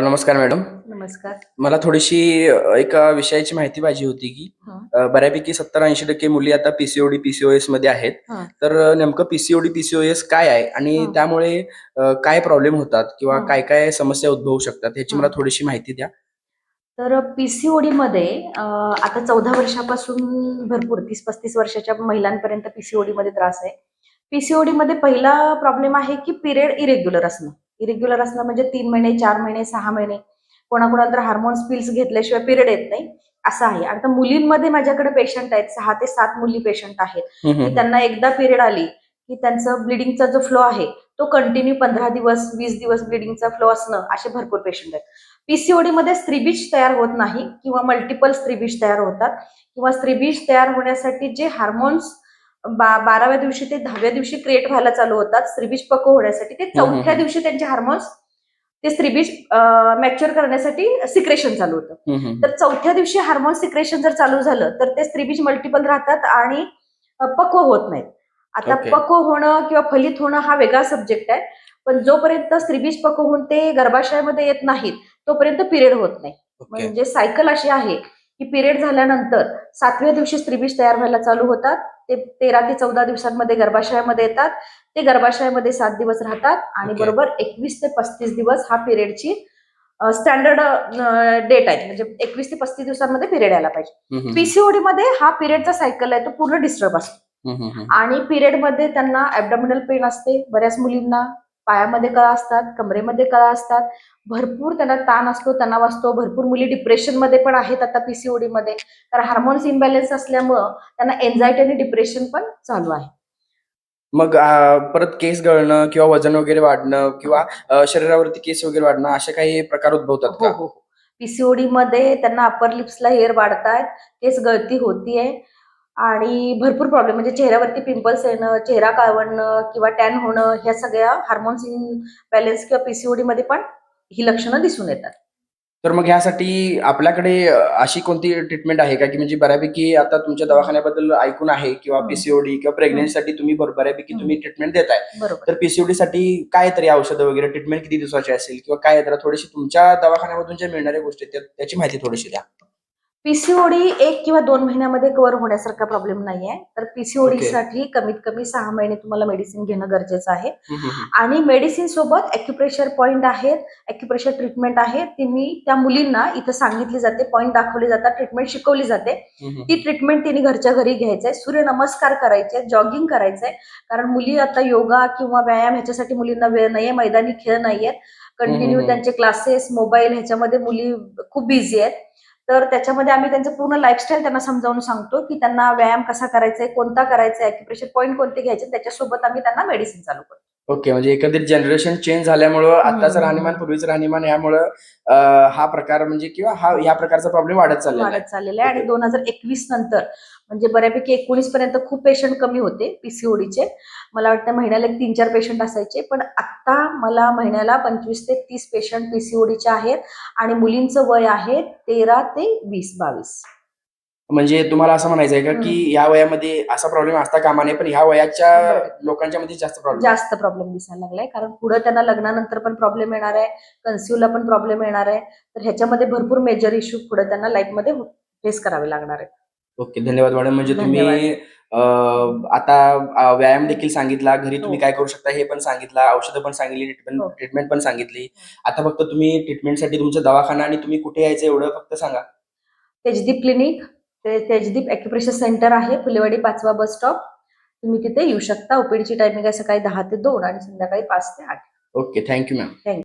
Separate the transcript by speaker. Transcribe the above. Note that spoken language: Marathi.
Speaker 1: नमस्कार मॅडम.
Speaker 2: नमस्कार.
Speaker 1: मला थोडीशी एका विषयाची माहिती पाहिजे होती, की
Speaker 2: हां,
Speaker 1: बऱ्यापैकी 70-80% मुली आता पी-सी-ओ-डी, पी-सी-ओ-एस मध्ये आहेत.
Speaker 2: हां,
Speaker 1: तर नेमकं पी-सी-ओ-डी, पी-सी-ओ-एस काय आहे आणि
Speaker 2: हां,
Speaker 1: त्यामुळे काय प्रॉब्लेम होतात किंवा
Speaker 2: हां,
Speaker 1: काय-काय समस्या उद्भवू शकतात याची मला
Speaker 2: हां.
Speaker 1: थोडीशी माहिती द्या?
Speaker 2: तर पी-सी-ओ-डीमध्ये आता 14 वर्षापासून भरपूर 30-35 वर्षाच्या महिलांपर्यंत पी-सी-ओ-डीमध्ये त्रास आहे. पी-सी-ओ-डीमध्ये पहिला प्रॉब्लेम आहे, की पिरियड इरेग्युलर असणं. इरेग्युलर असणं म्हणजे 3 महिने, 4 महिने, 6 महिने. कोणाकोणाला तर हार्मोन्स पिल्स घेतल्याशिवाय पिरियड येत नाही, असं आहे. आता मुलींमध्ये माझ्याकडे पेशंट आहेत, 6 ते 7 मुली पेशंट आहेत,
Speaker 1: हं, हं,
Speaker 2: की
Speaker 1: हं.
Speaker 2: त्यांना एकदा पिरियड आली, की त्यांचं ब्लिडिंगचा जो फ्लो आहे, तो कंटिन्यू 15 दिवस, 20 दिवस ब्लिडिंगचा फ्लो असणं, असे भरपूर पेशंट आहेत. पीसीओडी मध्ये स्त्रीबीज तयार होत नाही किंवा मल्टिपल स्त्रीबीज तयार होतात किंवा स्त्रीबीज तयार होण्यासाठी जे हार्मोन्स 12व्या दिवशी ते 10व्या दिवशी क्रिएट व्हायला चालू होतात स्त्रीबीज पक्व होण्यासाठी, ते
Speaker 1: हं, हं,
Speaker 2: 4थ्या
Speaker 1: हं.
Speaker 2: दिवशी त्यांचे हार्मोन्स ते स्त्रीबीज मॅच्युअर करण्यासाठी सिक्रेशन चालू होतं.
Speaker 1: हं, हं, हं.
Speaker 2: तर 4थ्या दिवशी हार्मोन सिक्रेशन जर चालू झालं तर ते स्त्रीबीज मल्टिपल राहतात आणि पक्व होत नाहीत. आता
Speaker 1: ओके,
Speaker 2: पक्व होणं किंवा फलित होणं हा वेगळा सब्जेक्ट आहे. पण जोपर्यंत स्त्रीबीज पक्व होऊन ते गर्भाशयामध्ये येत नाहीत तोपर्यंत पिरियड होत नाही.
Speaker 1: ओके.
Speaker 2: म्हणजे सायकल अशी आहे की पिरियड झाल्यानंतर 7व्या दिवशी स्त्रीबीज तयार व्हायला चालू होतात. ते 13 ते 14 दिवसांमध्ये गर्भाशयामध्ये येतात. ते गर्भाशयामध्ये 7 दिवस राहतात आणि
Speaker 1: ओके.
Speaker 2: बरोबर 21 ते 35 दिवस हा पिरियडची स्टँडर्ड डेट आहे. म्हणजे 21 ते 35 दिवसांमध्ये पिरियड यायला पाहिजे.
Speaker 1: हं, हं, हं.
Speaker 2: पीसीओडी मध्ये हा पिरियडचा सायकल आहे तो पूर्ण डिस्टर्ब असतो.
Speaker 1: हं, हं, हं.
Speaker 2: आणि पिरियडमध्ये त्यांना ॲब्डॉमिनल पेन असते. बऱ्याच मुलींना पायामध्ये कळा असतात, कमरेमध्ये कळा असतात. भरपूर त्यांना ताण असतो, तणाव असतो. भरपूर मुली डिप्रेशनमध्ये पण आहेत आता पीसीओडीमध्ये. कारण हार्मोन्स इम्बॅलन्स असल्यामुळं त्यांना एन्झायटी आणि डिप्रेशन पण चालू आहे.
Speaker 1: मग परत केस गळणं किंवा वजन वगैरे वाढणं किंवा शरीरावरती केस वगैरे वाढणं असे काही प्रकार उद्भवतात
Speaker 2: हो,
Speaker 1: का?
Speaker 2: हो, हो. पीसीओडीमध्ये त्यांना अपर लिप्सला हेअर वाढतायत, केस गळती होतीये आणि भरपूर प्रॉब्लेम म्हणजे चेहऱ्यावरती पिंपल्स येणं, चेहरा काळवणं किंवा टॅन होणं, ह्या सगळ्या हार्मोन्स इम्बॅलन्स किंवा पीसीओडीमध्ये पण ही लक्षणं दिसून येतात.
Speaker 1: तर मग ह्यासाठी आपल्याकडे अशी कोणती ट्रीटमेंट आहे का, की म्हणजे बऱ्यापैकी आता तुमच्या
Speaker 2: हं,
Speaker 1: दवाखान्याबद्दल ऐकून आहे किंवा
Speaker 2: हं,
Speaker 1: पी-सी-ओ-डी किंवा
Speaker 2: हं,
Speaker 1: प्रेग्नन्सीसाठी तुम्ही बऱ्यापैकी
Speaker 2: हं.
Speaker 1: तुम्ही ट्रीटमेंट देताय.
Speaker 2: बरोबर.
Speaker 1: तर पी-सी-ओ-डीसाठी काय तरी औषधं वगैरे ट्रीटमेंट किती दिवसाची असेल किंवा काय जरा थोडीशी तुमच्या दवाखान्यामधून ज्या मिळणाऱ्या गोष्टी आहेत त्याची माहिती थोडीशी द्या?
Speaker 2: पीसीओडी 1 किंवा 2 महिन्यामध्ये कव्हर होण्यासारखा प्रॉब्लेम नाहीये. तर
Speaker 1: ओके.
Speaker 2: पीसीओडीसाठी कमीत कमी 6 महिने तुम्हाला मेडिसिन घेणं गरजेचं आहे.
Speaker 1: हं, हं, हं.
Speaker 2: आणि मेडिसिन सोबत ॲक्युप्रेशर पॉइंट आहेत, ॲक्युप्रेशर ट्रीटमेंट आहे. ती मी त्या मुलींना इथं सांगितली जाते, पॉइंट दाखवले जातात, ट्रीटमेंट शिकवली जाते.
Speaker 1: हं, हं,
Speaker 2: ती
Speaker 1: हं.
Speaker 2: ट्रीटमेंट तिने घरच्या घरी घ्यायचं आहे. सूर्यनमस्कार करायचे, जॉगिंग करायचंय. कारण मुली आता योगा किंवा व्यायाम ह्याच्यासाठी मुलींना वेळ नाहीये, मैदानी खेळ नाहीयेत.
Speaker 1: हं, हं,
Speaker 2: कंटिन्यू
Speaker 1: हं.
Speaker 2: त्यांचे क्लासेस, मोबाईल ह्याच्यामध्ये मुली खूप बिझी आहेत. तर त्याच्यामध्ये आम्ही त्यांचं पूर्ण लाईफस्टाईल त्यांना समजावून सांगतो, की त्यांना व्यायाम कसा करायचा आहे, कोणता करायचा आहे, ॲक्युप्रेशर पॉइंट कोणते घ्यायचे, त्याच्यासोबत आम्ही त्यांना मेडिसिन चालू करतो.
Speaker 1: ओके. म्हणजे एकंदरीत जनरेशन चेंज झाल्यामुळं
Speaker 2: हं,
Speaker 1: आत्ताचं
Speaker 2: हं, हं,
Speaker 1: राहणीमान,
Speaker 2: हं.
Speaker 1: पूर्वीचं राहणीमान यामुळं हा प्रकार म्हणजे किंवा ह्या प्रकारचा प्रॉब्लेम वाढत चाललेला आहे.
Speaker 2: वाढत चाललेलं आहे आणि
Speaker 1: ओके.
Speaker 2: 2021 नंतर म्हणजे बऱ्यापैकी 19 पर्यंत खूप पेशंट कमी होते पीसीओडीचे. मला वाटतं महिन्याला एक 3-4 पेशंट असायचे. पण आत्ता मला महिन्याला 25 ते 30 पेशंट पीसीओडीचे आहेत आणि मुलींचं वय आहे 13 ते 20-22.
Speaker 1: म्हणजे तुम्हाला असं म्हणायचं आहे का,
Speaker 2: हं.
Speaker 1: की ह्या वयामध्ये असा प्रॉब्लेम असता कामा नये, पण ह्या वयाच्या
Speaker 2: 100%
Speaker 1: लोकांच्यामध्ये जास्त प्रॉब्लेम आहे.
Speaker 2: जास्त प्रॉब्लेम दिसायला लागलाय. कारण पुढे त्यांना लग्नानंतर पण प्रॉब्लेम येणार आहे, कन्सिव्हला पण प्रॉब्लेम येणार आहे. तर ह्याच्यामध्ये भरपूर मेजर इश्यू पुढे त्यांना लाईफमध्ये फेस करावे लागणार आहेत.
Speaker 1: ओके. धन्यवाद मॅडम. म्हणजे
Speaker 2: धन्यवाद.
Speaker 1: तुम्ही आता व्यायाम देखील सांगितला, घरी
Speaker 2: हो,
Speaker 1: तुम्ही काय करू शकता हे पण सांगितलं, औषधं पण सांगितली, ट्रीटमेंट
Speaker 2: हो.
Speaker 1: ट्रीटमेंट पण सांगितली. आता फक्त तुम्ही ट्रीटमेंटसाठी तुमचा दवाखाना आणि तुम्ही कुठे यायचं एवढं फक्त सांगा.
Speaker 2: तेजदीप क्लिनिक, ते तेजदीप ॲक्युप्रेशर सेंटर आहे, फुलेवाडी 5वा बस स्टॉप. तुम्ही तिथे येऊ शकता. ओपीडीची टायमिंग आहे सकाळी 10 ते 2 आणि संध्याकाळी 5 ते 8.
Speaker 1: Okay. Thank you ma'am.
Speaker 2: Thank